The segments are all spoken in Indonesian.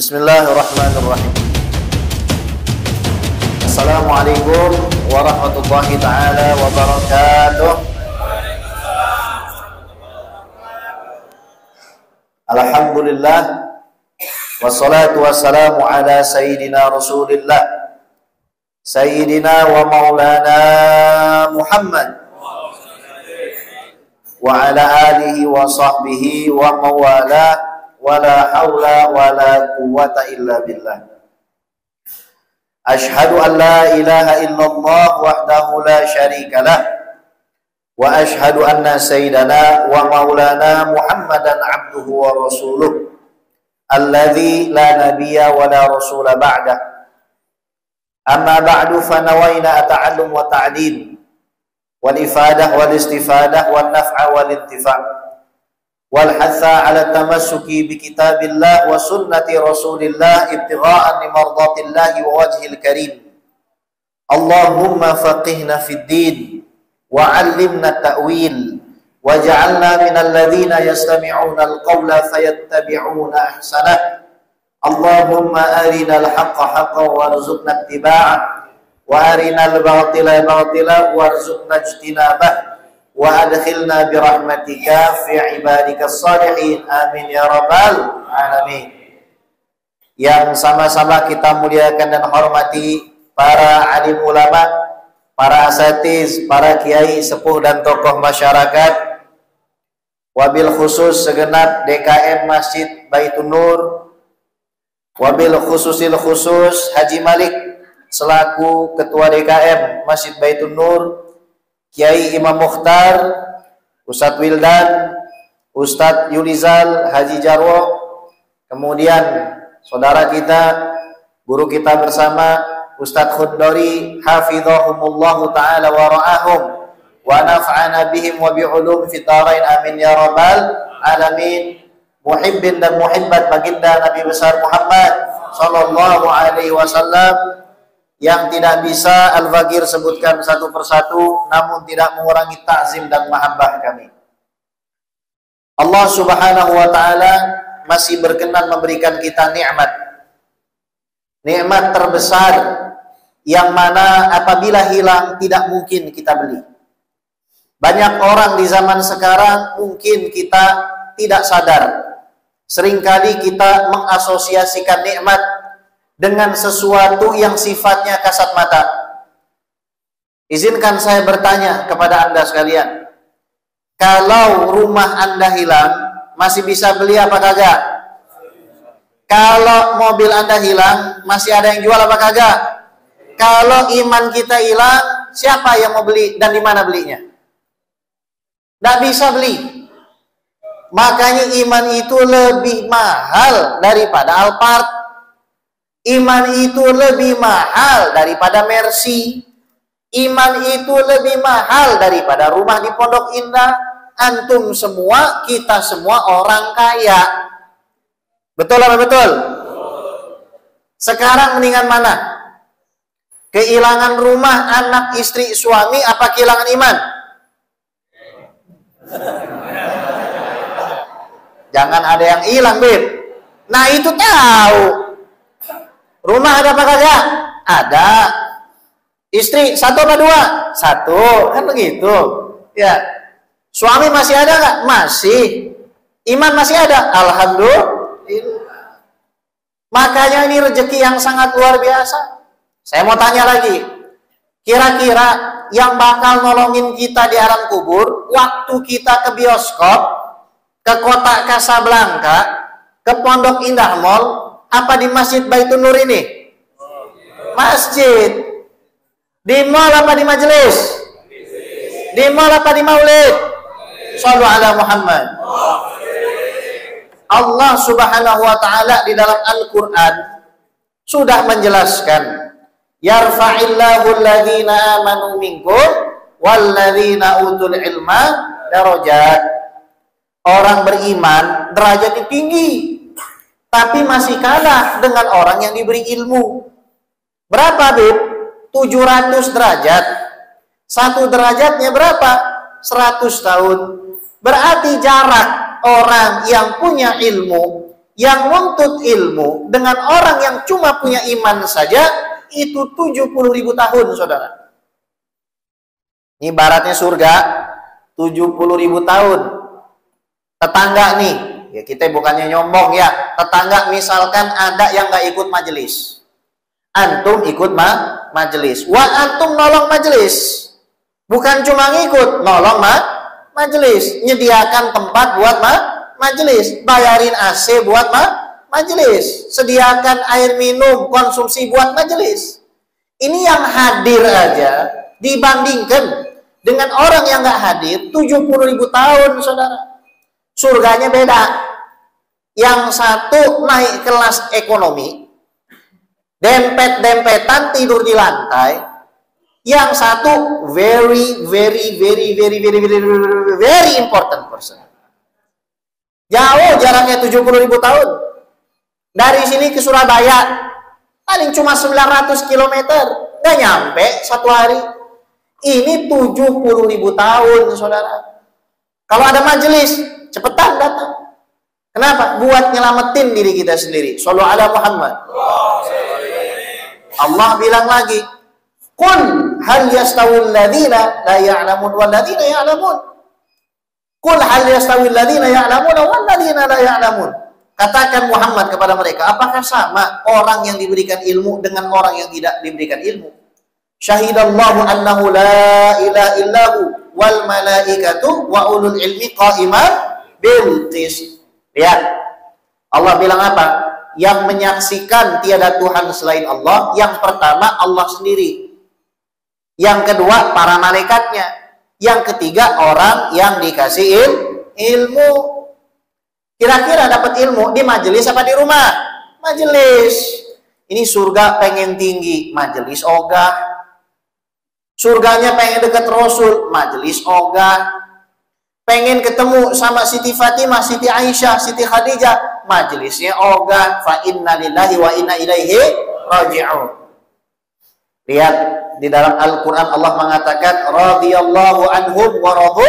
Bismillahirrahmanirrahim. Assalamualaikum warahmatullahi ta'ala wabarakatuh. Alhamdulillah, wassalatu wassalamu ala sayyidina rasulillah, sayyidina wa maulana Muhammad wa ala alihi wa sahbihi wa mawala, wala haula wala quwwata illa billah. Ashhadu an la ilaha illallah wahdahu la syarika lah, wa ashhadu anna sayyidana wa maulana Muhammadan abduhu wa rasuluh alladzi la nabiyya wa la rasula ba'dah. Amma ba'du, fa nawayna ata'allum wa ta'lim wal ifadah wal istifadah wal naf'a wal intifa' wal hatha ala tamassuki bi kitabillah wa sunnati rasulillah ibtigha'an li mardatillahi wa wajhil karim. Allahumma faqihna fid din wa 'allimna ta'wil waj'alna minal ladzina yastami'una al-qawla fayattabi'una ahsanah. Allahumma arinal haqqa haqqan warzuqna ittiba'ah wa arinal batila batila warzuqna ijtinabah wa adkhilna birahmatika fi ibadikas salihin, amin ya rabbal alamin. Yang sama-sama kita muliakan dan hormati para alim ulama, para asatiz, para kiai sepuh dan tokoh masyarakat, wabil khusus segenap DKM Masjid Baitun Nur, wabil khususil khusus Haji Malik selaku ketua DKM Masjid Baitun Nur, Kiai Imam Mukhtar, Ustadz Wildan, Ustadz Yulizal, Haji Jarwo, kemudian saudara kita, guru kita bersama Ustadz Khudori, hafizahumullahu ta'ala wa ra'ahum wa naf'ana bihim wa bi'ulum fitarain, amin ya rabbal alamin. Muhibbin dan muhibbat baginda Nabi besar Muhammad sallallahu alaihi wasallam, yang tidak bisa Al-Fakir sebutkan satu persatu, namun tidak mengurangi ta'zim dan mahabbah kami. Allah subhanahu wa ta'ala masih berkenan memberikan kita nikmat. Nikmat terbesar yang mana apabila hilang tidak mungkin kita beli. Banyak orang di zaman sekarang mungkin kita tidak sadar. Seringkali kita mengasosiasikan nikmat dengan sesuatu yang sifatnya kasat mata. Izinkan saya bertanya kepada Anda sekalian, kalau rumah Anda hilang, masih bisa beli apa kagak? Kalau mobil Anda hilang, masih ada yang jual apa kagak? Kalau iman kita hilang, siapa yang mau beli dan di mana belinya? Nggak bisa beli. Makanya iman itu lebih mahal daripada Alphard. Iman itu lebih mahal daripada Mercy. Iman itu lebih mahal daripada rumah di Pondok Indah. Antum semua, kita semua orang kaya. Betul apa betul? Sekarang mendingan mana? Kehilangan rumah, anak, istri, suami, apa kehilangan iman? Jangan ada yang hilang, Bib. Nah itu tahu. Rumah ada apa kagak? Ada. Istri satu apa dua? Satu, kan begitu. Ya. Suami masih ada nggak? Masih. Iman masih ada? Alhamdulillah. Makanya ini rezeki yang sangat luar biasa. Saya mau tanya lagi. Kira-kira yang bakal nolongin kita di alam kubur, waktu kita ke bioskop, ke kota Casablanca, ke Pondok Indah Mall, apa di Masjid Baitun Nur ini? Masjid. Di mall apa di majelis? Di mall apa di maulid? Shallu ala Muhammad. Allah subhanahu wa ta'ala di dalam Al-Quran sudah menjelaskan, yarfa'illahu alladhina amanu minkum walladhina utul ilma darajat. Orang beriman derajatnya tinggi, tapi masih kalah dengan orang yang diberi ilmu. Berapa, Bib? 700 derajat. Satu derajatnya berapa? 100 tahun. Berarti jarak orang yang punya ilmu, Yang nuntut ilmu dengan orang yang cuma punya iman saja itu 70.000 tahun, saudara. Ini ibaratnya surga 70.000 tahun. Tetangga nih, ya kita bukannya nyombong ya. Tetangga misalkan ada yang nggak ikut majelis, antum ikut majelis. Wa antum nolong majelis. Bukan cuma ngikut, nolong majelis. Nyediakan tempat buat majelis. Bayarin AC buat majelis. Sediakan air minum, konsumsi buat majelis. Ini yang hadir aja dibandingkan dengan orang yang nggak hadir 70.000 tahun, saudara. Surganya beda. Yang satu naik kelas ekonomi, dempet-dempetan tidur di lantai. Yang satu very important person. Jauh jaraknya 70.000 tahun. Dari sini ke Surabaya paling cuma 900 km, nggak nyampe satu hari. Ini 70.000 tahun, saudara. Kalau ada majelis, cepetan datang. Kenapa? Buat nyelamatin diri kita sendiri. Shallu ala Muhammad. Allah bilang lagi, qul hal yastawil ladzina la ya'lamun wal ladzina ya'lamun. Qul hal yastawil ladzina ya'lamun wal ladzina la ya'lamun. Katakan Muhammad kepada mereka, apakah sama orang yang diberikan ilmu dengan orang yang tidak diberikan ilmu? Syahidallahu annahu la ilaha illahu wal malaikatu wa ulul ilmi qa'iman bil qist. Lihat, Allah bilang apa? Yang menyaksikan tiada Tuhan selain Allah. Yang pertama Allah sendiri. Yang kedua para malaikatnya. Yang ketiga orang yang dikasih ilmu. Kira-kira dapat ilmu di majelis apa di rumah? Majelis. Ini surga pengen tinggi, majelis ogah. Surganya pengen dekat Rasul, majelis ogah. Pengen ketemu sama Siti Fatimah, Siti Aisyah, Siti Khadijah, majelisnya ogah. Fa inna lillahi wa inna ilaihi raji'un. Lihat di dalam Al-Qur'an Allah mengatakan radhiyallahu anhum wa radu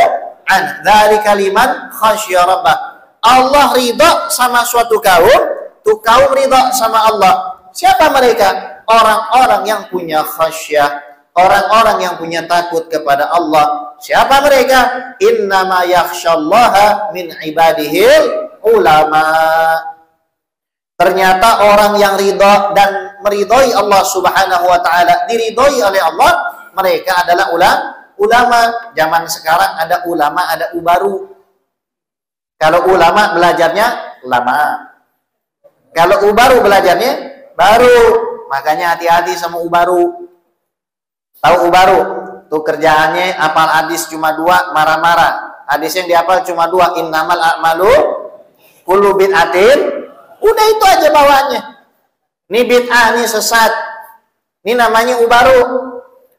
an. Dzalika liman khasyya rabbah. Allah ridha sama suatu kaum, tuh kaum ridha sama Allah. Siapa mereka? Orang-orang yang punya khasyah. Orang-orang yang punya takut kepada Allah. Siapa mereka? Innama yakhsyallaha min ibadihil ulama. Ternyata orang yang ridha dan meridhai Allah Subhanahu wa taala, diridhai oleh Allah, mereka adalah ulama. Zaman sekarang ada ulama, ada ubaru. Kalau ulama belajarnya lama. Kalau ubaru belajarnya baru. Makanya hati-hati sama ubaru. Tahu ubaru? Tuh kerjaannya hafal hadis cuma 2, marah-marah. Hadis yang dihafal cuma 2, innamal a'malu kullu bid'atin. Udah itu aja bawaannya. Ini bid'ah, ini sesat. Ini namanya ubaru.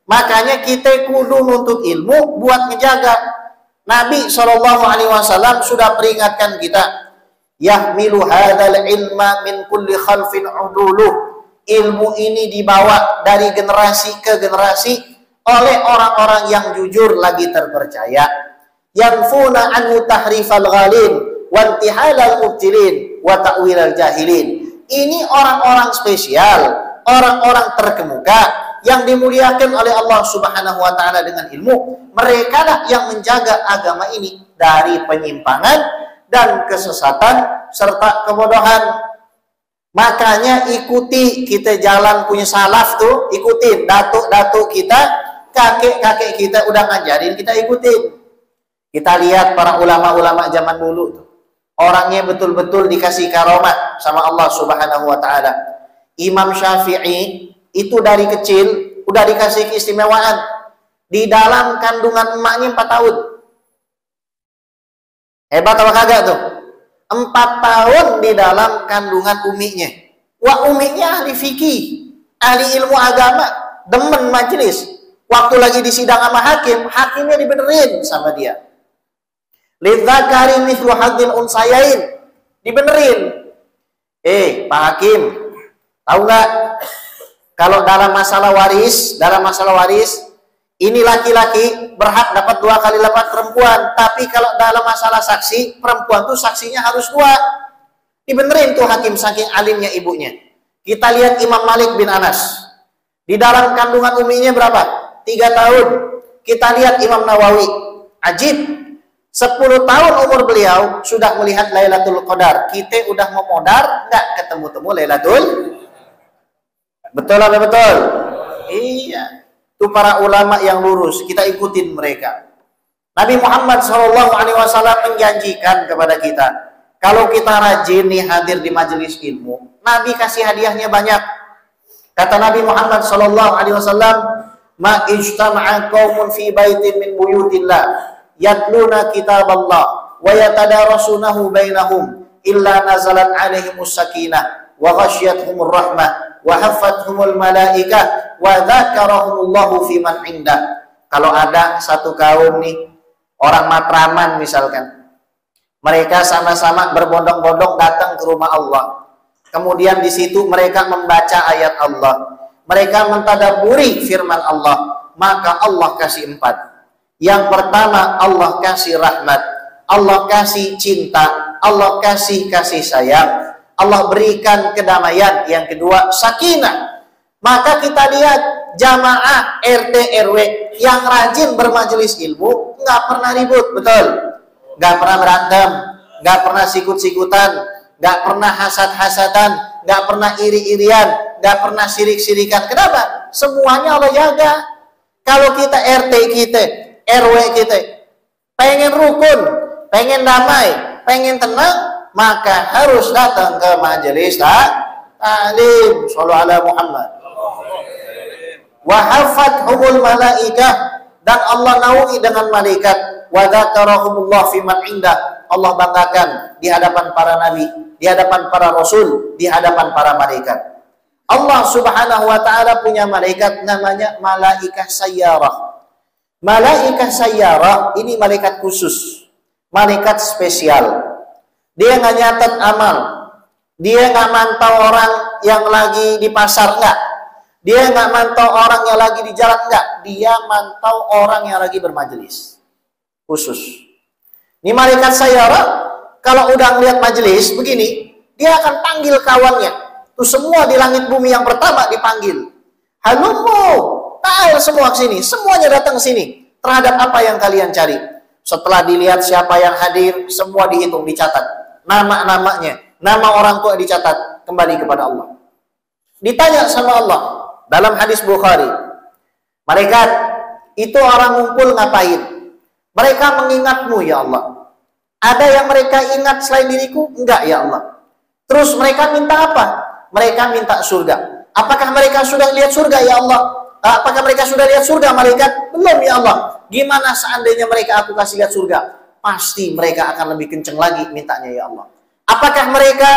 Makanya kita kudu nuntut ilmu buat ngejaga. Nabi SAW sudah peringatkan kita. Yahmilu hadzal ilma min kulli khalfin uduluh. Ilmu ini dibawa dari generasi ke generasi oleh orang-orang yang jujur lagi terpercaya. Yanfuna anhu tahrifal ghalin wa intihalal mubtilin wa ta'wilal jahilin. Ini orang-orang spesial, orang-orang terkemuka yang dimuliakan oleh Allah Subhanahu wa taala dengan ilmu. Mereka lah yang menjaga agama ini dari penyimpangan dan kesesatan serta kebodohan. Makanya ikuti kita jalan punya salaf tuh, ikutin datuk-datuk kita, kakek-kakek kita udah ngajarin, kita ikutin. Kita lihat para ulama-ulama zaman dulu tuh. Orangnya betul-betul dikasih karomah sama Allah Subhanahu wa taala. Imam Syafi'i itu dari kecil udah dikasih keistimewaan. Di dalam kandungan emaknya 4 tahun. Hebat apa kagak tuh? 4 tahun di dalam kandungan uminya. Wah, uminya ahli fikih, ahli ilmu agama, demen majelis. Waktu lagi di sidang sama hakim, hakimnya dibenerin sama dia. Lidzakari mithlu hadzil unsayain. Dibenerin. Pak Hakim, tahu nggak? Kalau dalam masalah waris, ini laki-laki berhak dapat 2 kali lipat perempuan. Tapi kalau dalam masalah saksi, perempuan tuh saksinya harus 2. Dibenerin tuh hakim saking alimnya ibunya. Kita lihat Imam Malik bin Anas. Di dalam kandungan uminya berapa? 3 tahun. Kita lihat Imam Nawawi. Ajib. 10 tahun umur beliau sudah melihat Lailatul Qadar. Kita udah mau modar, nggak ketemu-temu Lailatul. Betul apa betul? Iya. Itu para ulama yang lurus. Kita ikutin mereka. Nabi Muhammad SAW menjanjikan kepada kita, kalau kita rajin nih hadir di majelis ilmu, Nabi kasih hadiahnya banyak. Kata Nabi Muhammad SAW, ma ijtama'a qaumun fi baitin min buyutillah yatluna kitaballah wa yatadarasunahu bainahum illa nazalat alaihimus sakinah wa ghasyiyatuhumur rahmah wa haffathumul malaikah wa dzakarahumullahu fi man indah. Kalau ada satu kaum nih, orang Matraman misalkan, mereka sama-sama berbondong-bondong datang ke rumah Allah. Kemudian di situ mereka membaca ayat Allah. Mereka mentadaburi firman Allah. Maka Allah kasih 4. Yang pertama, Allah kasih rahmat. Allah kasih cinta. Allah kasih kasih sayang. Allah berikan kedamaian. Yang kedua, sakinah. Maka kita lihat jamaah RT RW yang rajin bermajelis ilmu nggak pernah ribut, betul? Nggak pernah berantem, nggak pernah sikut-sikutan, nggak pernah hasad-hasadan, nggak pernah iri-irian, nggak pernah sirik-sirikan. Kenapa? Semuanya Allah jaga. Kalau kita RT kita, RW kita pengen rukun, pengen damai, pengen tenang, maka harus datang ke majelis ta'lim. Shallallahu ala Muhammad. Wa hafathumul malaikah, dan Allah naungi dengan malaikat. Wa dzakarahumullah fi man indah, Allah banggakan di hadapan para nabi, di hadapan para rasul, di hadapan para malaikat. Allah Subhanahu wa taala punya malaikat namanya malaikah sayyarah. Malaikah sayyarah ini malaikat khusus, malaikat spesial. Dia nggak nyatet amal, dia nggak mantau orang yang lagi di pasar, enggak. Dia nggak mantau orang yang lagi di jalan, enggak. Dia mantau orang yang lagi bermajelis. Khusus. Ini malaikat sayyarah, kalau udah ngeliat majelis begini, dia akan panggil kawannya. Tuh semua di langit bumi yang pertama dipanggil. Halummu, ta'al semua ke sini. Semuanya datang ke sini. Terhadap apa yang kalian cari. Setelah dilihat siapa yang hadir, semua dihitung, dicatat. Nama-namanya, nama orang tua dicatat. Kembali kepada Allah. Ditanya sama Allah. Dalam hadis Bukhari, malaikat itu orang ngumpul ngapain? Mereka mengingatmu ya Allah. Ada yang mereka ingat selain diriku? Enggak ya Allah. Terus mereka minta apa? Mereka minta surga. Apakah mereka sudah lihat surga ya Allah? Apakah mereka sudah lihat surga malaikat? Belum ya Allah. Gimana seandainya mereka aku kasih lihat surga? Pasti mereka akan lebih kenceng lagi mintanya ya Allah. Apakah mereka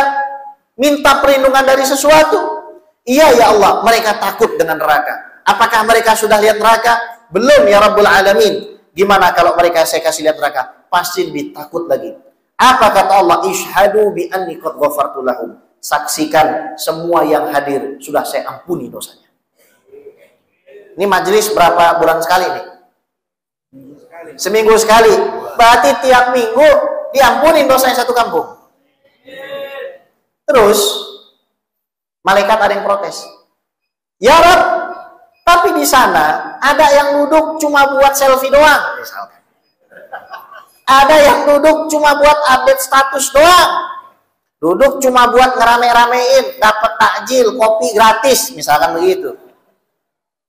minta perlindungan dari sesuatu? Iya ya Allah, mereka takut dengan neraka. Apakah mereka sudah lihat neraka? Belum ya Rabbul Alamin. Gimana kalau mereka saya kasih lihat neraka? Pasti lebih takut lagi. Apa kata Allah? Ishhadu bi anni qad ghafartu lahum. Saksikan semua yang hadir sudah saya ampuni dosanya. Ini majelis berapa bulan sekali nih? Seminggu sekali. Berarti tiap minggu diampuni dosanya satu kampung. Terus malaikat ada yang protes. Ya Rab, tapi di sana ada yang duduk cuma buat selfie doang, misalkan. Ada yang duduk cuma buat update status doang. Duduk cuma buat ngerame-ramein, dapat takjil, kopi gratis, misalkan begitu.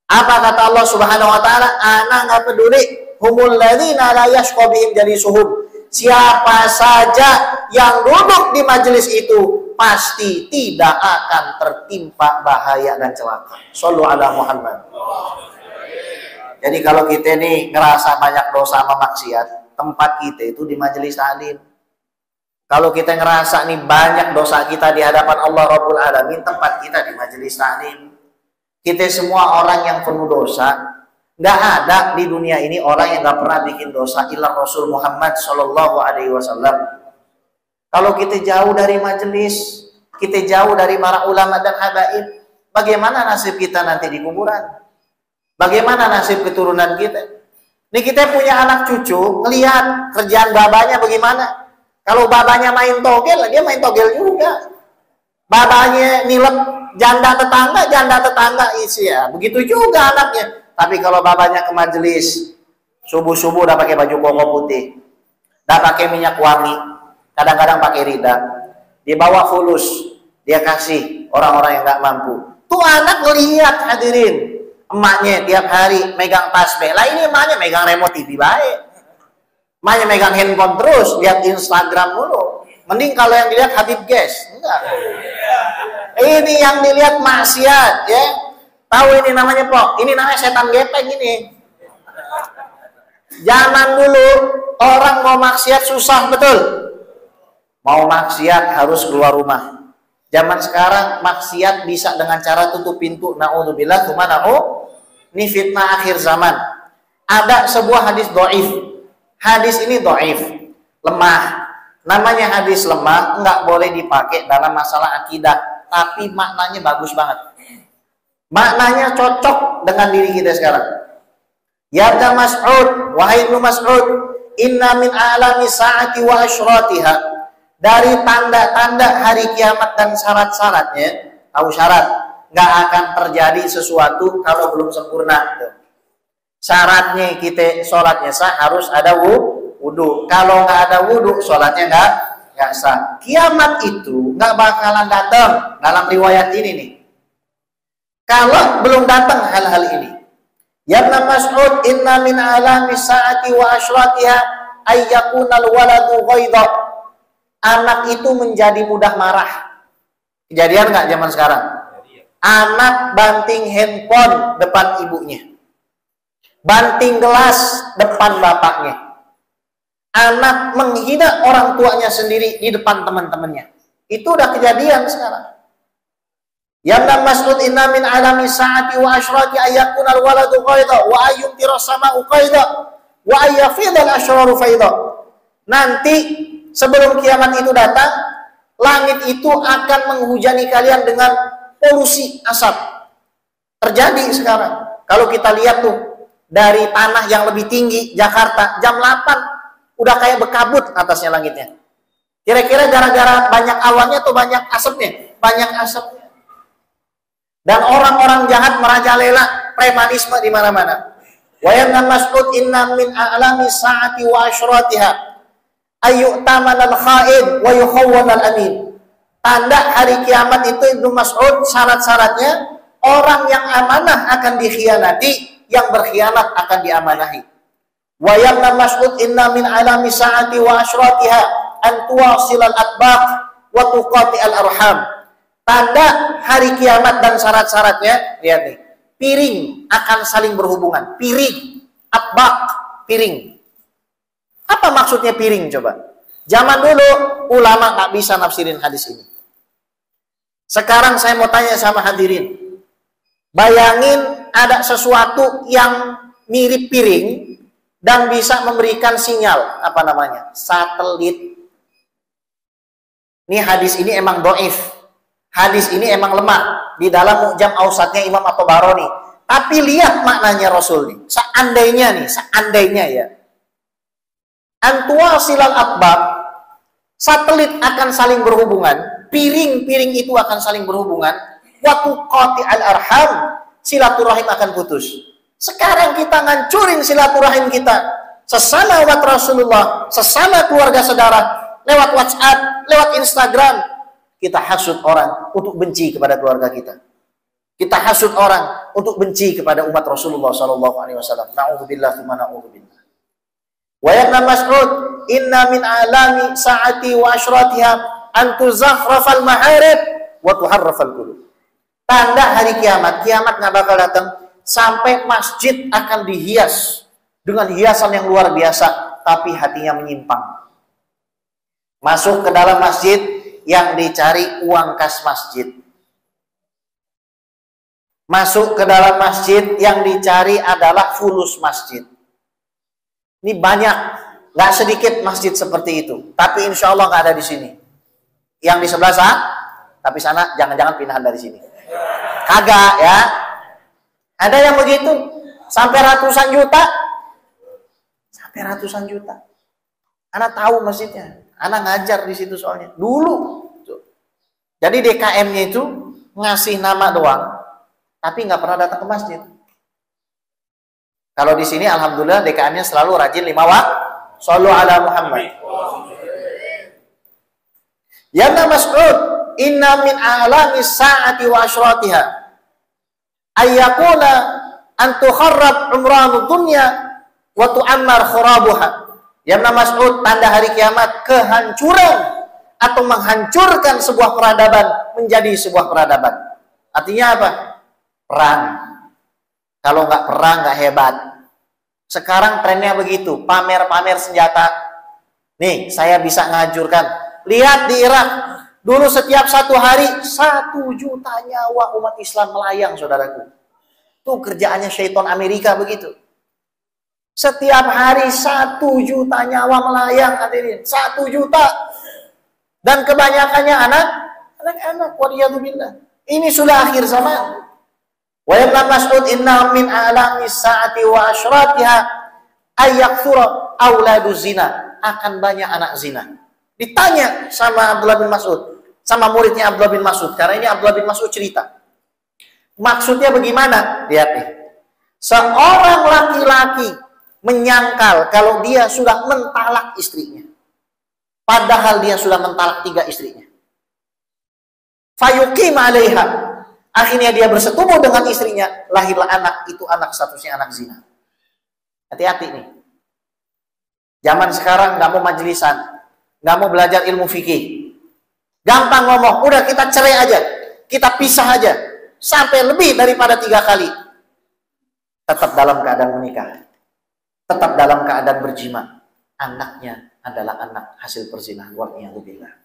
Apa kata Allah Subhanahu wa taala? Ana enggak peduli, humul ladzina la yashqa bihim jalisuhum. Siapa saja yang duduk di majelis itu pasti tidak akan tertimpa bahaya dan celaka. Shallu ala Muhammad. Jadi kalau kita nih ngerasa banyak dosa sama maksiat, tempat kita itu di majelis taklim. Kalau kita ngerasa nih banyak dosa kita di hadapan Allah Rabbul Alamin, tempat kita di majelis taklim. Kita semua orang yang penuh dosa. Nggak ada di dunia ini orang yang nggak pernah bikin dosa illa Rasul Muhammad Sallallahu Alaihi Wasallam. Kalau kita jauh dari majelis, kita jauh dari para ulama dan habaib, bagaimana nasib kita nanti di kuburan? Bagaimana nasib keturunan kita? Nih kita punya anak cucu, ngelihat kerjaan babanya bagaimana? Kalau babanya main togel, dia main togel juga. Babanya nilep janda tetangga isi ya. Begitu juga anaknya. Tapi kalau babanya ke majelis, subuh-subuh udah pakai baju koko putih, udah pakai minyak wangi, kadang-kadang pakai rida, dia bawa fulus, dia kasih orang-orang yang nggak mampu. Tuh anak ngelihat, hadirin, emaknya tiap hari megang tasbih. Lah ini emaknya megang remote TV baik. Emaknya megang handphone terus, lihat Instagram mulu. Mending kalau yang dilihat Habib Guys. Enggak. Ini yang dilihat maksiat, ya. Tahu ini namanya, Pok? Ini namanya setan gepeng ini. Zaman dulu orang mau maksiat susah, betul. Mau maksiat harus keluar rumah. Zaman sekarang maksiat bisa dengan cara tutup pintu. Na'udzubillah, tsumma ini fitnah akhir zaman. Ada sebuah hadis dhaif. Hadis ini dhaif, lemah. Namanya hadis lemah, enggak boleh dipakai dalam masalah akidah, tapi maknanya bagus banget. Maknanya cocok dengan diri kita sekarang. Ya Ibnu Mas'ud, wahai Ibnu Mas'ud, inna min a'lami sa'ati wa asyratiha. Dari tanda-tanda hari kiamat dan syarat-syaratnya, tahu syarat, enggak akan terjadi sesuatu kalau belum sempurna. Syaratnya kita sholatnya sah harus ada wudhu. Kalau nggak ada wudhu, sholatnya nggak sah. Kiamat itu nggak bakalan datang dalam riwayat ini nih. Kalau belum datang hal-hal ini. Ya Ibnu Mas'ud, inna min alami sa'ati wa asyratiha ayyakunal waladu ghaidha. Anak itu menjadi mudah marah. Kejadian nggak zaman sekarang? Anak banting handphone depan ibunya. Banting gelas depan bapaknya. Anak menghina orang tuanya sendiri di depan teman-temannya. Itu udah kejadian sekarang. Ya Ibnu Mas'ud, inna min alami sa'ati wa asyrati ayyakunal waladu qaida wa ayyumtira sama'u qaida wa ayyafidal asyraru faida. Nanti sebelum kiamat itu datang, langit itu akan menghujani kalian dengan polusi asap. Terjadi sekarang. Kalau kita lihat tuh, dari tanah yang lebih tinggi, Jakarta, jam 8 udah kayak bekabut atasnya langitnya. Kira-kira gara-gara banyak awannya atau banyak asapnya? Banyak asapnya. Dan orang-orang jahat merajalela, premanisme di mana-mana. Wa Ibnu Mas'ud, inna min a'lami sa'ati wa asyratiha ayyutamanal kha'id wa yukhawwanal amin. Tanda hari kiamat itu Ibnu Mas'ud, syarat-syaratnya orang yang amanah akan dikhianati, yang berkhianat akan diamanahi. Wa Ibnu Mas'ud, inna min alami sa'ati wa asyratiha an tuwasilal atbaq wa tuqati'al arham. Tanda hari kiamat dan syarat-syaratnya, lihat nih, piring akan saling berhubungan. Piring, atbaq, piring. Apa maksudnya piring coba? Zaman dulu ulama nggak bisa nafsirin hadis ini. Sekarang saya mau tanya sama hadirin. Bayangin ada sesuatu yang mirip piring dan bisa memberikan sinyal, apa namanya? Satelit. Ini hadis ini emang dhaif. Hadis ini emang lemah di dalam Mu'jam Awsatnya Imam At-Tabarani. Tapi lihat maknanya Rasul nih. Seandainya ya. Antua silal atbaq, satelit akan saling berhubungan, piring-piring itu akan saling berhubungan, waktu qati'al arham, silaturahim akan putus. Sekarang kita ngancurin silaturahim kita sesama umat Rasulullah, sesama keluarga saudara, lewat WhatsApp, lewat Instagram. Kita hasud orang untuk benci kepada keluarga kita. Kita hasud orang untuk benci kepada umat Rasulullah SAW. Na'udzubillah tsumma na'udzubillah. Wa Ibnu Mas'ud, inna min alami sa'ati wa asyratiha an tuzakhrafal maharib wa tuharrafal qulub. Tanda hari kiamat, kiamat nggak bakal datang sampai masjid akan dihias dengan hiasan yang luar biasa, tapi hatinya menyimpang. Masuk ke dalam masjid, yang dicari uang kas masjid. Masuk ke dalam masjid, yang dicari adalah fulus masjid. Ini banyak, nggak sedikit masjid seperti itu. Tapi insya Allah nggak ada di sini. Yang di sebelah sana, tapi sana jangan-jangan pindahan dari sini. Kagak ya. Ada yang begitu, sampai ratusan juta. Sampai ratusan juta. Anda tahu masjidnya. Anak ngajar di situ soalnya dulu. Jadi DKM-nya itu ngasih nama doang, tapi nggak pernah datang ke masjid. Kalau di sini alhamdulillah DKM-nya selalu rajin 5 waktu. Shallu ala Muhammad. Ya Mas'ud, inna min a'lami sa'ati wa asyratiha ayyakuna an tukharrab umranu dunya wa tu'ammar khurabuha. Ya Mas'ud, tanda hari kiamat kehancuran atau menghancurkan sebuah peradaban menjadi sebuah peradaban. Artinya apa? Perang. Kalau nggak perang nggak hebat. Sekarang trennya begitu, pamer-pamer senjata. Nih, saya bisa nghancurkan. Lihat di Irak, dulu setiap 1 hari 1 juta nyawa umat Islam melayang, saudaraku. Itu kerjaannya syaitan Amerika begitu. Setiap hari 1 juta nyawa melayang, hadirin. 1 juta. Dan kebanyakannya anak-anak. Waliyadzubillah. Ini sudah akhir zaman. Wa ibn Mas'ud inna min a'lami sa'ati wa asyratiha ayyakthura auladu zina. Akan banyak anak zina. Ditanya sama Abdullah bin Mas'ud, sama muridnya Abdullah bin Mas'ud, karena ini Abdullah bin Mas'ud cerita. Maksudnya bagaimana? Lihat nih. Seorang laki-laki menyangkal kalau dia sudah mentalak istrinya. Padahal dia sudah mentalak 3 istrinya. Fayuqim 'alaiha. Akhirnya dia bersetubuh dengan istrinya, lahirlah anak, itu anak statusnya anak zina. Hati-hati nih. Zaman sekarang nggak mau majlisan, nggak mau belajar ilmu fikih. Gampang ngomong, udah kita cerai aja, kita pisah aja, sampai lebih daripada 3 kali. Tetap dalam keadaan menikah, tetap dalam keadaan berjima. Anaknya adalah anak hasil perzinahan. Waliyadzubillah.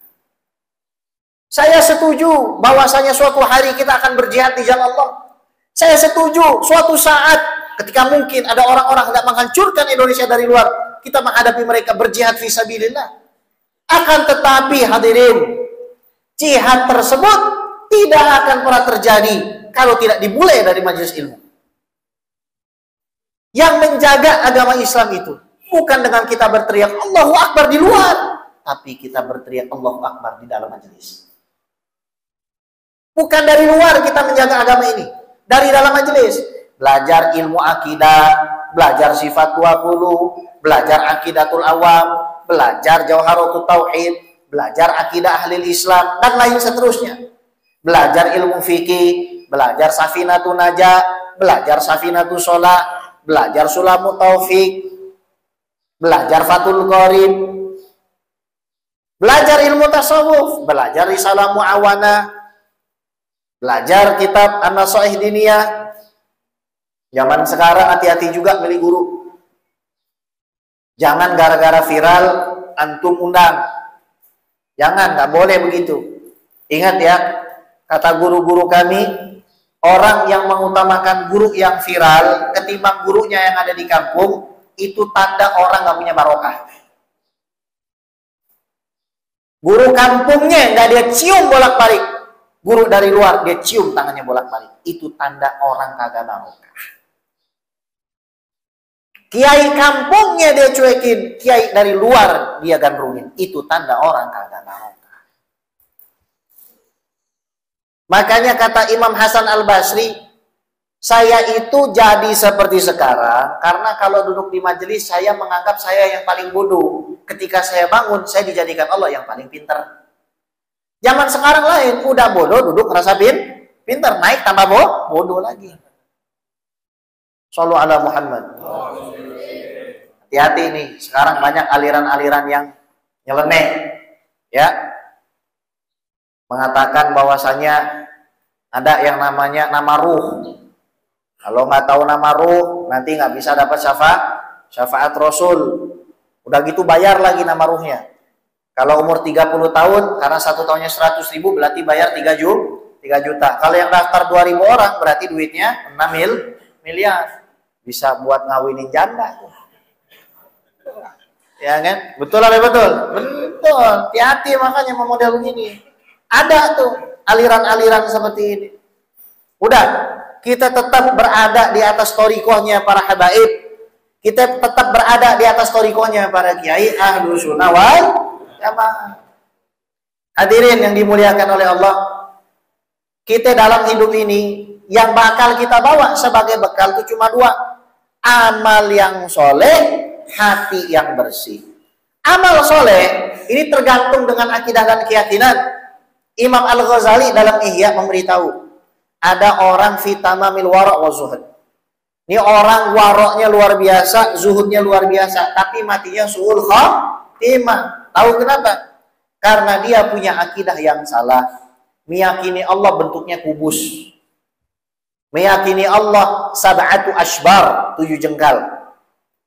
Saya setuju bahwasanya suatu hari kita akan berjihad di jalan Allah. Saya setuju suatu saat ketika mungkin ada orang-orang yang menghancurkan Indonesia dari luar, kita menghadapi mereka berjihad fisabilillah. Akan tetapi hadirin, jihad tersebut tidak akan pernah terjadi kalau tidak dimulai dari majelis ilmu. Yang menjaga agama Islam itu bukan dengan kita berteriak Allahu Akbar di luar, tapi kita berteriak Allahu Akbar di dalam majelis. Bukan dari luar kita menjaga agama ini, dari dalam majelis. Belajar ilmu akidah, belajar sifat 20, belajar akidatul awam, belajar jauharatul tauhid, belajar akidah ahli Islam, dan lain seterusnya. Belajar ilmu fikih, belajar safinatun najah, belajar safinatun sholah, belajar sulamut taufik, belajar fatul qorib, belajar ilmu tasawuf, belajar risalah mu'awana, belajar kitab An-Nasaih Diniyah. Zaman sekarang hati-hati juga milih guru. Jangan gara-gara viral antum undang. Jangan, nggak boleh begitu. Ingat ya, kata guru-guru kami, orang yang mengutamakan guru yang viral ketimbang gurunya yang ada di kampung, itu tanda orang nggak punya barokah. Guru kampungnya nggak dia cium bolak-balik. Guru dari luar, dia cium tangannya bolak-balik. Itu tanda orang kagak barokah. Kiai kampungnya dia cuekin, kiai dari luar dia gandrungin. Itu tanda orang kagak barokah. Makanya kata Imam Hasan Al-Basri, saya itu jadi seperti sekarang karena kalau duduk di majelis saya menganggap saya yang paling bodoh. Ketika saya bangun, saya dijadikan Allah yang paling pintar. Zaman sekarang lain, udah bodoh duduk ngerasa pintar, naik tambah bodoh lagi. Shallu ala Muhammad. Hati-hati nih, sekarang banyak aliran-aliran yang nyeleneh, ya, mengatakan bahwasanya ada yang namanya nama ruh. Kalau nggak tahu nama ruh, nanti nggak bisa dapat syafaat Rasul. Udah gitu bayar lagi nama ruhnya. Kalau umur 30 tahun, karena 1 tahunnya 100.000, berarti bayar 3 juta. Kalau yang daftar 2.000 orang, berarti duitnya 6 miliar. Bisa buat ngawinin janda. Ya kan? Betul apa betul? Betul. Hati-hati makanya mau model begini. Ada tuh aliran-aliran seperti ini. Udah, kita tetap berada di atas thariqahnya para habaib. Kita tetap berada di atas thariqahnya para kiai ahlus sunnah wal Nggak mahal. Hadirin yang dimuliakan oleh Allah, kita dalam hidup ini yang bakal kita bawa sebagai bekal itu cuma dua. Amal yang soleh, hati yang bersih. Amal soleh ini tergantung dengan akidah dan keyakinan. Imam Al-Ghazali dalam Ihya memberitahu, ada orang fitamamil wara' wa zuhud. Ini orang waroknya luar biasa, zuhudnya luar biasa, tapi matinya su'ul khatimah. Tahu kenapa? Karena dia punya akidah yang salah. Meyakini Allah bentuknya kubus. Meyakini Allah sab'atu ashbar, 7 jengkal.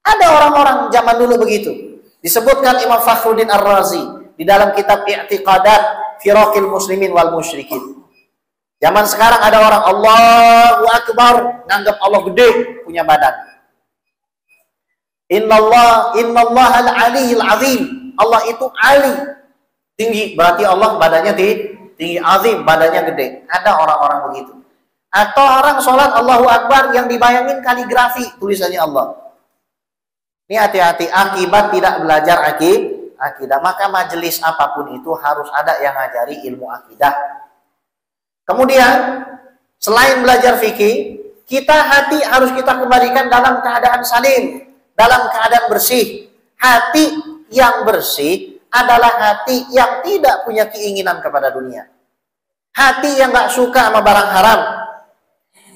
Ada orang-orang zaman dulu begitu. Disebutkan Imam Fakhruddin Ar-Razi di dalam kitab I'tiqadat Firaqil Muslimin wal Musyrikin. Zaman sekarang ada orang Allahu Akbar, nganggap Allah gede, punya badan. Innallaha al-aliyil azim. Allah itu ali, tinggi, berarti Allah badannya tinggi, azim, badannya gede. Ada orang-orang begitu. Atau orang sholat Allahu Akbar yang dibayangin kaligrafi tulisannya Allah. Ini hati-hati, akibat tidak belajar akidah. Maka majelis apapun itu harus ada yang ngajari ilmu akidah. Kemudian, selain belajar fikih, hati harus kita kembalikan dalam keadaan salim, dalam keadaan bersih. Hati yang bersih adalah hati yang tidak punya keinginan kepada dunia. Hati yang gak suka sama barang haram.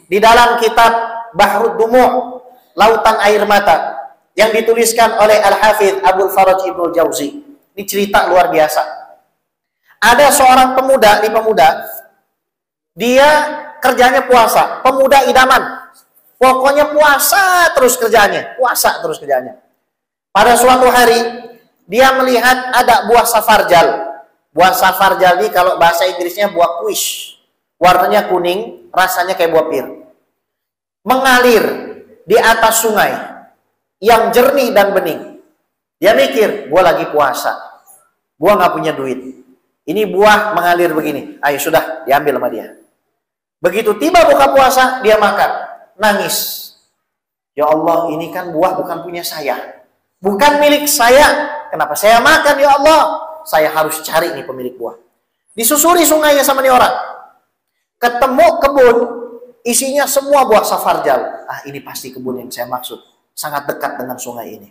Di dalam kitab Bahrud Dumu', Lautan Air Mata, yang dituliskan oleh Al-Hafidh Abdul Faraj Ibnul Jauzi. Ini cerita luar biasa. Ada seorang pemuda, dia kerjanya puasa, pemuda idaman. Pokoknya puasa terus kerjanya. Pada suatu hari, dia melihat ada buah safarjal. Buah safarjal ini kalau bahasa Inggrisnya buah kuis. Warnanya kuning, rasanya kayak buah pir. Mengalir di atas sungai yang jernih dan bening. Dia mikir, gua lagi puasa. Gua nggak punya duit. Ini buah mengalir begini. Ayo sudah, diambil sama dia. Begitu tiba buka puasa, dia makan. Nangis. Ya Allah, ini kan buah bukan punya saya. Bukan milik saya. Kenapa saya makan ya Allah? Saya harus cari nih pemilik buah. Disusuri sungainya sama nih orang. Ketemu kebun, isinya semua buah safarjal. Ah, ini pasti kebun yang saya maksud. Sangat dekat dengan sungai ini.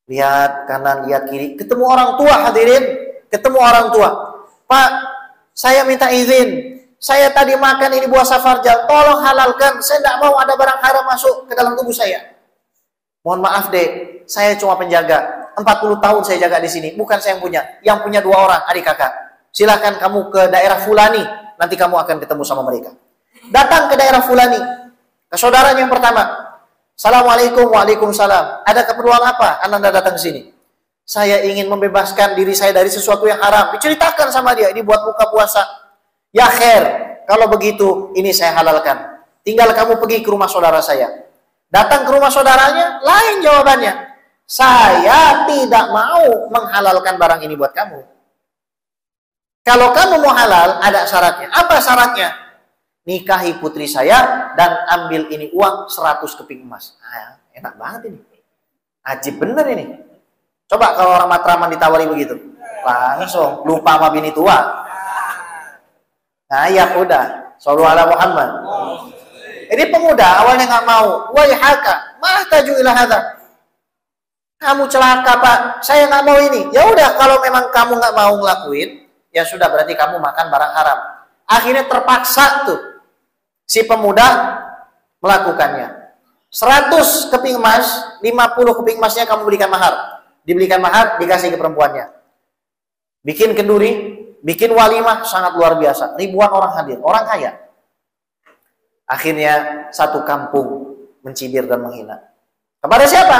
Lihat kanan, lihat kiri. Ketemu orang tua, hadirin. Ketemu orang tua. Pak, saya minta izin. Saya tadi makan ini buah safarjal. Tolong halalkan. Saya tidak mau ada barang haram masuk ke dalam tubuh saya. Mohon maaf deh. Saya cuma penjaga. 40 tahun saya jaga di sini. Bukan saya yang punya. Yang punya 2 orang, adik kakak. Silahkan kamu ke daerah Fulani. Nanti kamu akan ketemu sama mereka. Datang ke daerah Fulani. Ke saudaranya yang pertama. Assalamualaikum, waalaikumsalam. Ada keperluan apa Anda datang ke sini? Saya ingin membebaskan diri saya dari sesuatu yang haram. Diceritakan sama dia. Ini buat buka puasa. Ya khair, kalau begitu ini saya halalkan. Tinggal kamu pergi ke rumah saudara saya. Datang ke rumah saudaranya, lain jawabannya. Saya tidak mau menghalalkan barang ini buat kamu. Kalau kamu mau halal, ada syaratnya. Apa syaratnya? Nikahi putri saya dan ambil ini uang 100 keping emas. Nah, enak banget ini. Ajib bener ini. Coba kalau orang Matraman ditawari begitu. Langsung lupa sama bini tua. Nah, ya udah. Shallallahu ala Muhammad. Ini pemuda awalnya nggak mau. Waihaka, mahtaju ila hadza. Kamu celaka, Pak. Saya nggak mau ini. Ya udah, kalau memang kamu nggak mau ngelakuin, ya sudah berarti kamu makan barang haram. Akhirnya terpaksa tuh si pemuda melakukannya. 100 keping emas, 50 keping emasnya kamu belikan mahar. Dibelikan mahar, dikasih ke perempuannya. Bikin kenduri, bikin walimah, sangat luar biasa. Ribuan orang hadir, orang kaya. Akhirnya satu kampung mencibir dan menghina. Kepada siapa?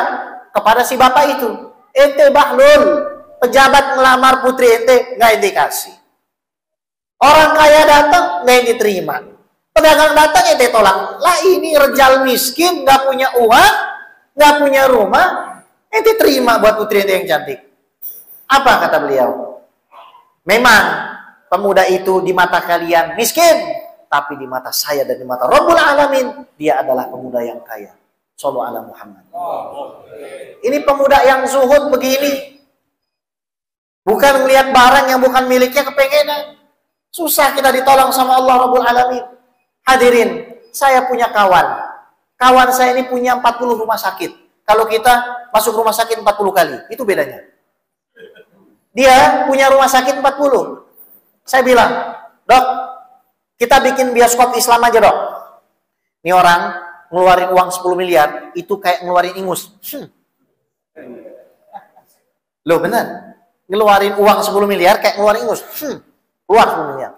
Kepada si bapak itu. Ente bahlul, pejabat ngelamar putri ente, nggak ente kasih. Orang kaya datang, nggak ente terima. Pedagang datang, ente tolak. Lah ini rejal miskin, nggak punya uang, nggak punya rumah, ente terima buat putri ente yang cantik. Apa kata beliau? Memang pemuda itu di mata kalian miskin, tapi di mata saya dan di mata Rabbul Alamin, dia adalah pemuda yang kaya. Shallallahu ala Muhammad. Ini pemuda yang zuhud begini, Bukan melihat barang yang bukan miliknya kepengenan. Susah kita ditolong sama Allah Rabbul Alamin. Hadirin, saya punya kawan. Kawan saya ini punya 40 rumah sakit. Kalau kita masuk rumah sakit 40 kali, itu bedanya. Dia punya rumah sakit 40. Saya bilang, "Dok, kita bikin bioskop Islam aja, Dok." Ini orang ngeluarin uang 10 miliar, itu kayak ngeluarin ingus. Loh benar. Ngeluarin uang 10 miliar kayak ngeluarin ingus. Keluar 10 miliar.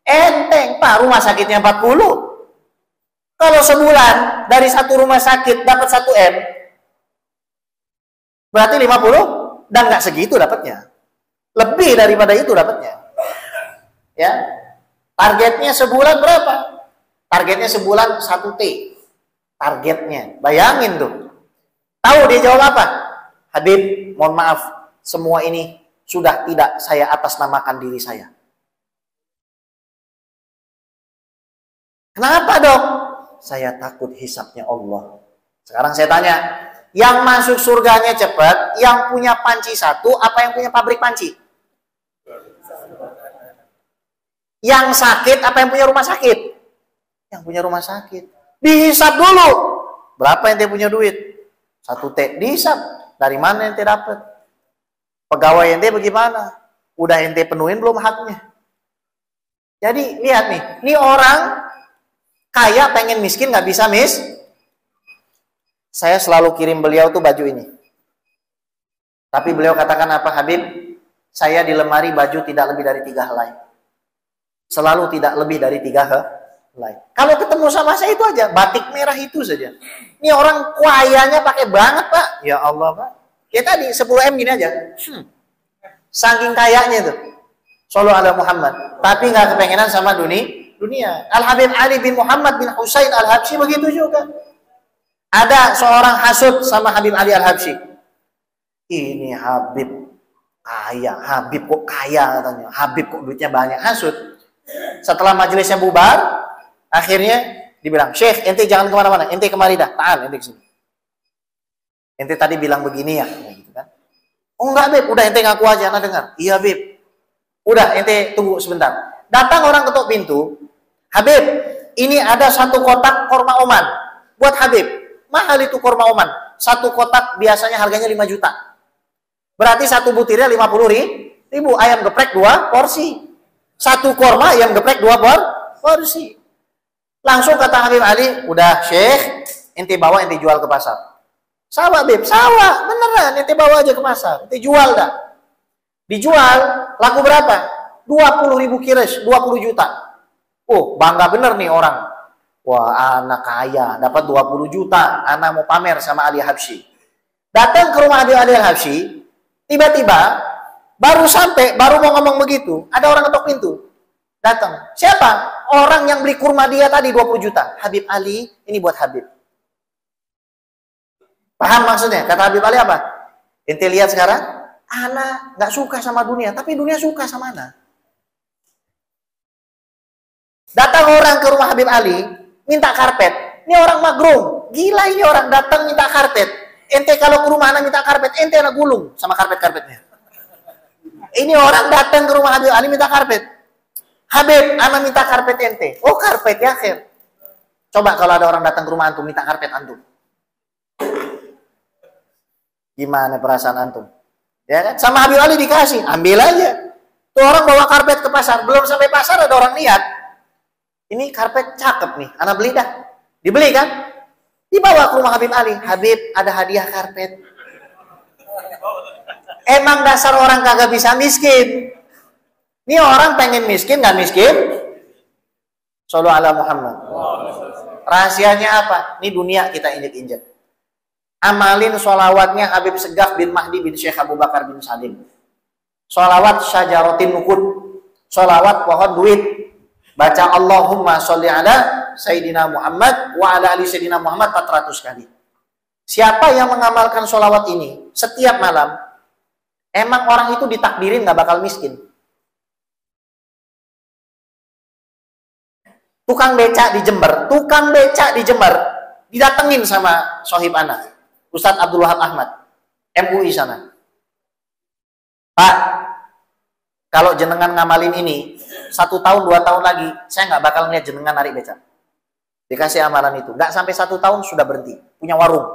Enteng, Pak, rumah sakitnya 40. Kalau sebulan dari satu rumah sakit dapat 1 M, berarti 50 dan nggak segitu dapatnya. Lebih daripada itu dapatnya. Ya. Targetnya sebulan berapa? Targetnya sebulan 1 T. Targetnya. Bayangin tuh. Tahu dia jawab apa? "Habib, mohon maaf, semua ini sudah tidak saya atasnamakan diri saya." Kenapa, Dok? "Saya takut hisapnya Allah." Sekarang saya tanya, yang masuk surganya cepat, yang punya panci satu, apa yang punya pabrik panci? Yang sakit, apa yang punya rumah sakit? Yang punya rumah sakit. Dihisap dulu. Berapa ente punya duit? 1 T. Dihisap. Dari mana ente dapat? Pegawai ente bagaimana? Udah ente penuhin belum haknya? Jadi lihat nih, ini orang kaya pengen miskin nggak bisa Saya selalu kirim beliau tuh baju ini. Tapi beliau katakan apa, "Habib, saya di lemari baju tidak lebih dari 3 helai. Selalu tidak lebih dari 3 helai. Kalau ketemu sama saya itu aja, batik merah itu saja." Ini orang kayanya pakai banget, Pak. Ya Allah, Pak. Ya tadi 10 M gini aja. Saking kayanya itu. Sallallahu alaihi Muhammad. Tapi nggak kepengenan sama dunia. Al-Habib Ali bin Muhammad bin Husain Al-Habsyi begitu juga. Ada seorang hasud sama Habib Ali Al-Habsyi. "Ini Habib kaya, Habib kok kaya," katanya. "Habib kok duitnya banyak." Hasud. Setelah majelisnya bubar, akhirnya dibilang, "Syekh, ente jangan kemana-mana, ente kemari dah, ta'al, ente kesini. Ente tadi bilang begini ya," gitu kan. "Oh enggak, Beb, udah ente ngaku aja, anak dengar." "Iya, Beb." "Udah, ente tunggu sebentar." Datang orang ketuk pintu, "Habib, ini ada 1 kotak korma Oman buat Habib." Mahal itu korma Oman. 1 kotak biasanya harganya 5 juta. Berarti 1 butirnya 50.000. Ayam geprek 2 porsi. 1 korma ayam geprek 2 porsi. Langsung kata Habib Ali, "Udah, Syekh, ente bawa, ente jual ke pasar." "Sawah, Beb, sawah. Beneran, ente bawa aja ke pasar. Ente jual dah." Dijual, laku berapa? 20.000 kires, 20 juta. Oh, bangga bener nih orang. Wah, anak kaya, dapat 20 juta. Anak mau pamer sama Ali Habsyi. Datang ke rumah Ali Habsyi, tiba-tiba, baru sampai, baru mau ngomong begitu, ada orang ketok pintu. Datang. Siapa? Orang yang beli kurma dia tadi 20 juta. "Habib Ali, ini buat Habib." Paham maksudnya? Kata Habib Ali apa? "Ente lihat sekarang, anak nggak suka sama dunia, tapi dunia suka sama anak." Datang orang ke rumah Habib Ali, minta karpet. Ini orang magrum. Gila ini orang datang minta karpet. Ente kalau ke rumah anak minta karpet, ente anak gulung sama karpet-karpetnya. Ini orang datang ke rumah Habib Ali minta karpet. "Habib, anak minta karpet ente." "Oh, karpet ya, Khair." Coba kalau ada orang datang ke rumah antum minta karpet antum. Gimana perasaan antum? Ya kan? Sama Habib Ali dikasih, ambil aja. Tuh orang bawa karpet ke pasar, belum sampai pasar ada orang lihat. Ini karpet cakep nih, anak beli dah. Dibeli kan? Dibawa ke rumah Habib Ali. "Habib, ada hadiah karpet." Emang dasar orang kagak bisa miskin. Ini orang pengen miskin, nggak miskin. Sallallahu alaihi Muhammad. Rahasianya apa? Ini dunia kita injek-injek. Amalin sholawatnya Habib Segaf bin Mahdi bin Syekh Abu Bakar bin Salim. Sholawat syajaratin nukud. Sholawat pohon duit. Baca Allahumma sholli ala Sayyidina Muhammad wa ala ali Sayyidina Muhammad 400 kali. Siapa yang mengamalkan sholawat ini setiap malam, emang orang itu ditakdirin gak bakal miskin. Tukang becak di Jember, didatengin sama sohib anak, Ustadz Abdul Wahab Ahmad, MUI sana. "Pak, Kalau jenengan ngamalin ini 1 tahun 2 tahun lagi, saya nggak bakal ngeliat jenengan narik beca. Dikasih amalan itu, nggak sampai 1 tahun sudah berhenti, punya warung.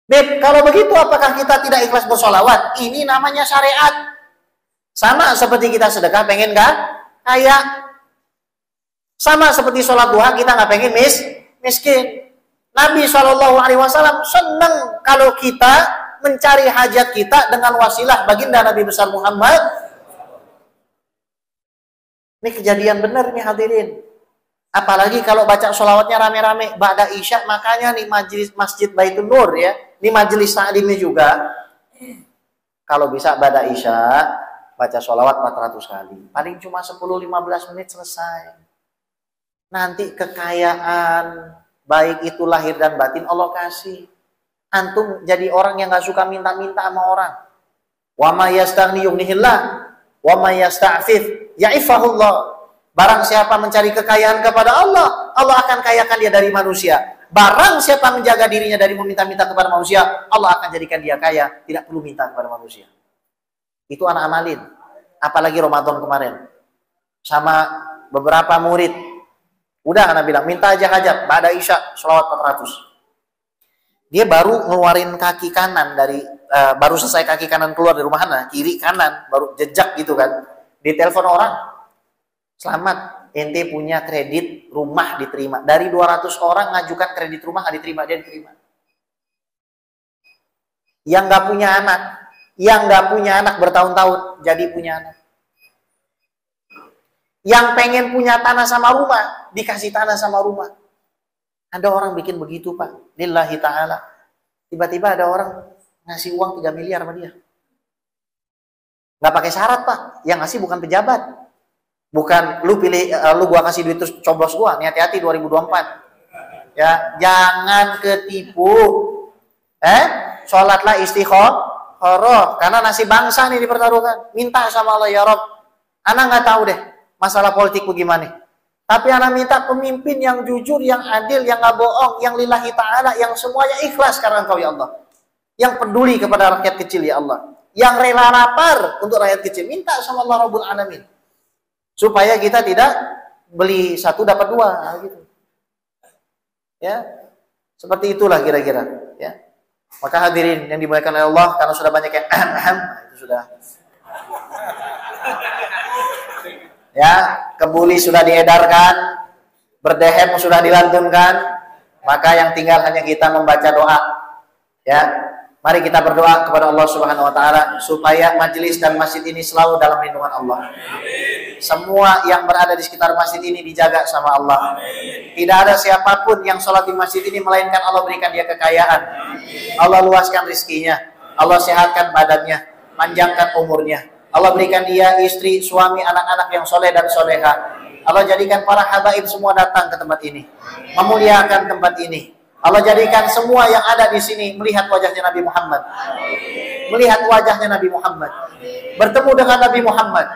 Beb, kalau begitu apakah kita tidak ikhlas bersolawat? Ini namanya syariat. Sama seperti kita sedekah pengen nggak kaya. Sama seperti sholat duha kita nggak pengen miskin. Nabi SAW senang kalau kita mencari hajat kita dengan wasilah baginda Nabi besar Muhammad. Ini kejadian benar nih hadirin. Apalagi kalau baca sholawatnya rame-rame ba'da isya, makanya nih majelis Masjid Baitul Nur ya, di majelis taklimnya juga, kalau bisa ba'da isya baca sholawat 400 kali, paling cuma 10-15 menit selesai. Nanti kekayaan baik itu lahir dan batin Allah kasih. Antum jadi orang yang gak suka minta-minta sama orang. Wa ma yastaghni yughnihillah wa ma yasta'fif ya'ifahullah. Barang siapa mencari kekayaan kepada Allah, Allah akan kayakan dia dari manusia. Barang siapa menjaga dirinya dari meminta-minta kepada manusia, Allah akan jadikan dia kaya, tidak perlu minta kepada manusia. Itu anak amalin. Apalagi Ramadan kemarin. Sama beberapa murid. Udah anak bilang, minta aja hajat, ba'da isya, sholawat 400. Dia baru ngeluarin kaki kanan dari, baru selesai kaki kanan keluar dari rumah anak, kiri kanan, baru jejak gitu kan. Ditelepon orang, selamat, ente punya kredit rumah diterima. Dari 200 orang ngajukan kredit rumah nggak diterima, dia diterima. Yang nggak punya anak bertahun-tahun jadi punya anak. Yang pengen punya tanah sama rumah dikasih tanah sama rumah. Ada orang bikin begitu Pak, lillahi ta'ala. Tiba-tiba ada orang ngasih uang 3 miliar sama dia. Nggak pakai syarat Pak, yang ngasih bukan pejabat. Bukan lu pilih, lu gua kasih duit terus coblos gua. Nih hati-hati 2024. Ya, jangan ketipu. Sholatlah istikharah. Karena nasib bangsa nih dipertaruhkan. Minta sama Allah, ya Rob. Anak nggak tahu deh masalah politik bagaimana. Tapi anak minta pemimpin yang jujur, yang adil, yang nggak bohong, yang lillahi ta'ala, yang semuanya ikhlas karena Engkau ya Allah. Yang peduli kepada rakyat kecil ya Allah. Yang rela lapar untuk rakyat kecil. Minta sama Allah Rabbul Alamin. Supaya kita tidak beli 1 dapat 2 gitu. Ya. Seperti itulah kira-kira, ya. Maka hadirin yang dimuliakan oleh Allah, karena sudah banyak yang itu sudah. Ya, kebuli sudah diedarkan, berdehem sudah dilantunkan, maka yang tinggal hanya kita membaca doa. Ya. Mari kita berdoa kepada Allah Subhanahu wa taala supaya majelis dan masjid ini selalu dalam lindungan Allah. Semua yang berada di sekitar masjid ini dijaga sama Allah. Tidak ada siapapun yang sholat di masjid ini melainkan Allah berikan dia kekayaan. Allah luaskan rizkinya, Allah sehatkan badannya, panjangkan umurnya. Allah berikan dia istri, suami, anak-anak yang soleh dan soleha. Allah jadikan para habaib semua datang ke tempat ini, memuliakan tempat ini. Allah jadikan semua yang ada di sini melihat wajahnya Nabi Muhammad. Melihat wajahnya Nabi Muhammad. Bertemu dengan Nabi Muhammad.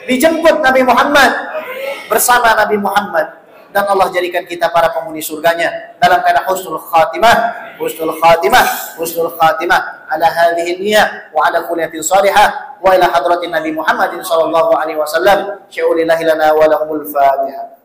Dijemput Nabi Muhammad. Bersama Nabi Muhammad. Dan Allah jadikan kita para penghuni surganya dalam keadaan husnul khatimah. Husnul khatimah. Husnul khatimah. Ala hadhihi niyah wa ala kuliyatin salihah. Wa ila hadratin Nabi Muhammadin sallallahu alaihi wasallam. Sya'ulillahi lana wa lahumul fatihah.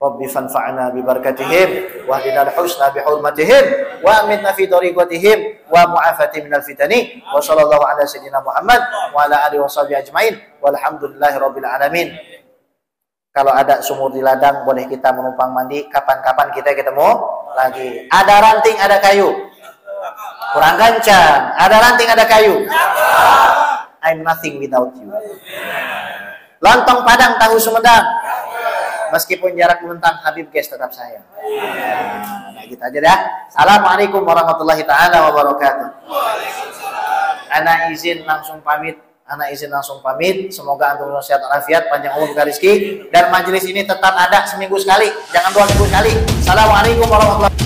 Rabbi fanfa'na bi barakatihim wa hdina al-husna bi hurmatihim wa amitna fi tariqatihim wa mu'afati minal fitani wa sallallahu ala sayyidina Muhammad wa ala alihi washabihi ajmain walhamdulillahi rabbil alamin. Kalau ada sumur di ladang boleh kita menumpang mandi, kapan-kapan kita ketemu lagi. Ada ranting, ada kayu. Kurang kencang. Ada ranting, ada kayu. I'm nothing without you. Lontong Padang, tahu Sumedang. Meskipun jarak mentang, Habib guys tetap sayang. Nah, gitu aja dah. Assalamualaikum warahmatullahi taala wabarakatuh. Ana izin langsung pamit. Semoga antum sehat walafiat, panjang umur dan rezeki, dan majelis ini tetap ada seminggu sekali, jangan 2 minggu sekali. Assalamualaikum warahmatullahi wabarakatuh.